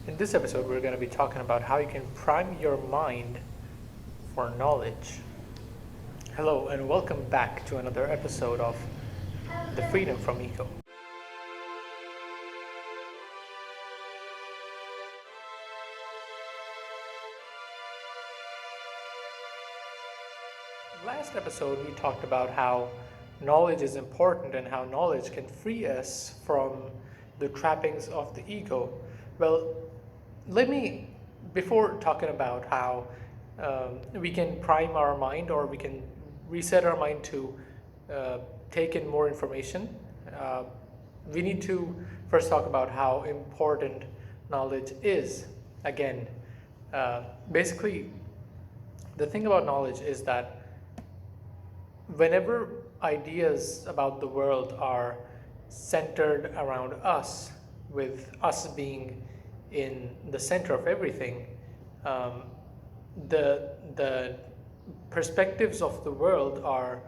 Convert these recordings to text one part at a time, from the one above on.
In this episode, we're going to be talking about how you can prime your mind for knowledge. Hello, and welcome back to another episode of The Freedom from Ego. Last episode, we talked about how knowledge is important and how knowledge can free us from the trappings of the ego. Well, before talking about how we can prime our mind or we can reset our mind to take in more information, uh, we need to first talk about how important knowledge is. Again, basically, the thing about knowledge is that whenever ideas about the world are centered around us, with us being in the center of everything, um, the perspectives of the world are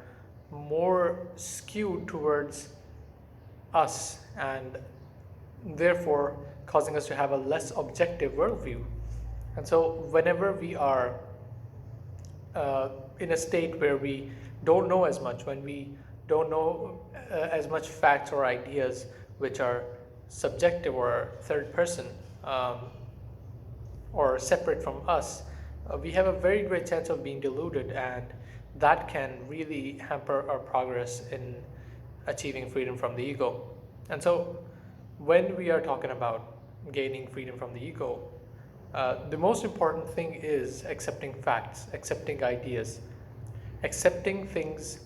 more skewed towards us, and therefore causing us to have a less objective worldview. And so whenever we are in a state where we don't know as much, when we don't know as much facts or ideas which are subjective or third person, or separate from us, we have a very great chance of being deluded, and that can really hamper our progress in achieving freedom from the ego. And so, when we are talking about gaining freedom from the ego, the most important thing is accepting facts, accepting ideas, accepting things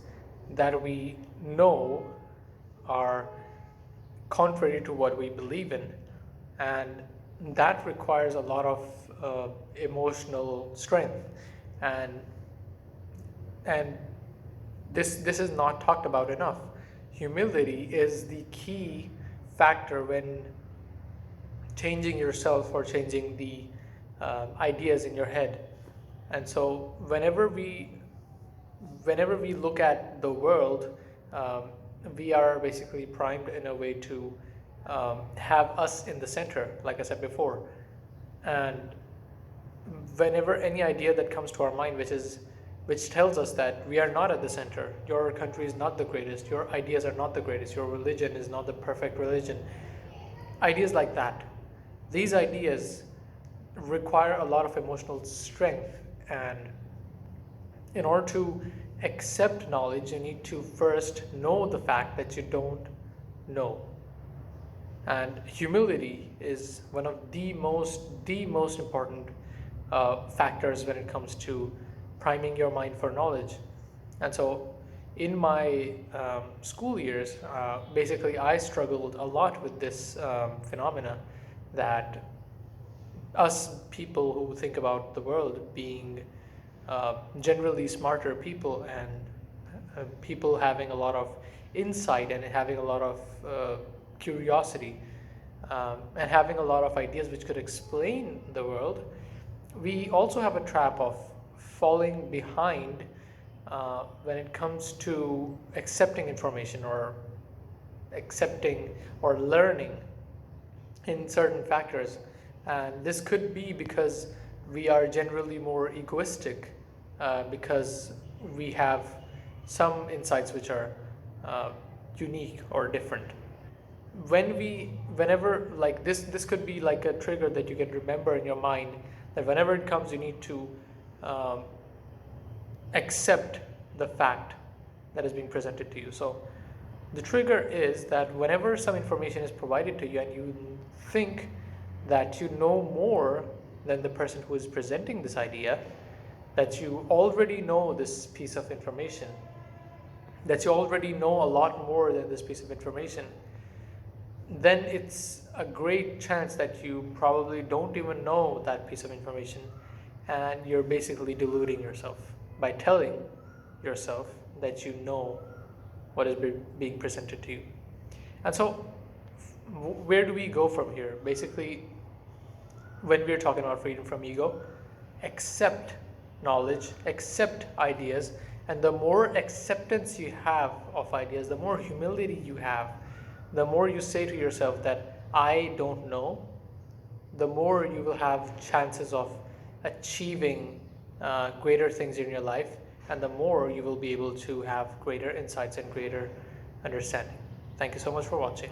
that we know are contrary to what we believe in. And that requires a lot of emotional strength. And and this is not talked about enough. Humility is the key factor when changing yourself or changing the ideas in your head. And so whenever we look at the world, um, we are basically primed in a way to have us in the center, like I said before. And whenever any idea that comes to our mind, which tells us that we are not at the center, your country is not the greatest, your ideas are not the greatest, your religion is not the perfect religion, ideas like that, these ideas require a lot of emotional strength. And in order to accept knowledge, you need to first know the fact that you don't know. And humility is one of the most important factors when it comes to priming your mind for knowledge. And so, in my school years, basically, I struggled a lot with this phenomena, that us people who think about the world being generally smarter people, and people having a lot of insight and having a lot of curiosity, and having a lot of ideas which could explain the world, we also have a trap of falling behind when it comes to accepting information, or accepting or learning in certain factors. And this could be because we are generally more egoistic, because we have some insights which are unique or different. Whenever, like this could be like a trigger that you can remember in your mind, that whenever it comes, you need to um, accept the fact that is being presented to you. So the trigger is that whenever some information is provided to you and you think that you know more than the person who is presenting this idea, that you already know this piece of information, that you already know a lot more than this piece of information, then it's a great chance that you probably don't even know that piece of information, and you're basically deluding yourself by telling yourself that you know what is being presented to you. And so, where do we go from here? Basically, when we're talking about freedom from ego, accept knowledge, accept ideas, and the more acceptance you have of ideas, the more humility you have, the more you say to yourself that I don't know, the more you will have chances of achieving greater things in your life, and the more you will be able to have greater insights and greater understanding. Thank you so much for watching.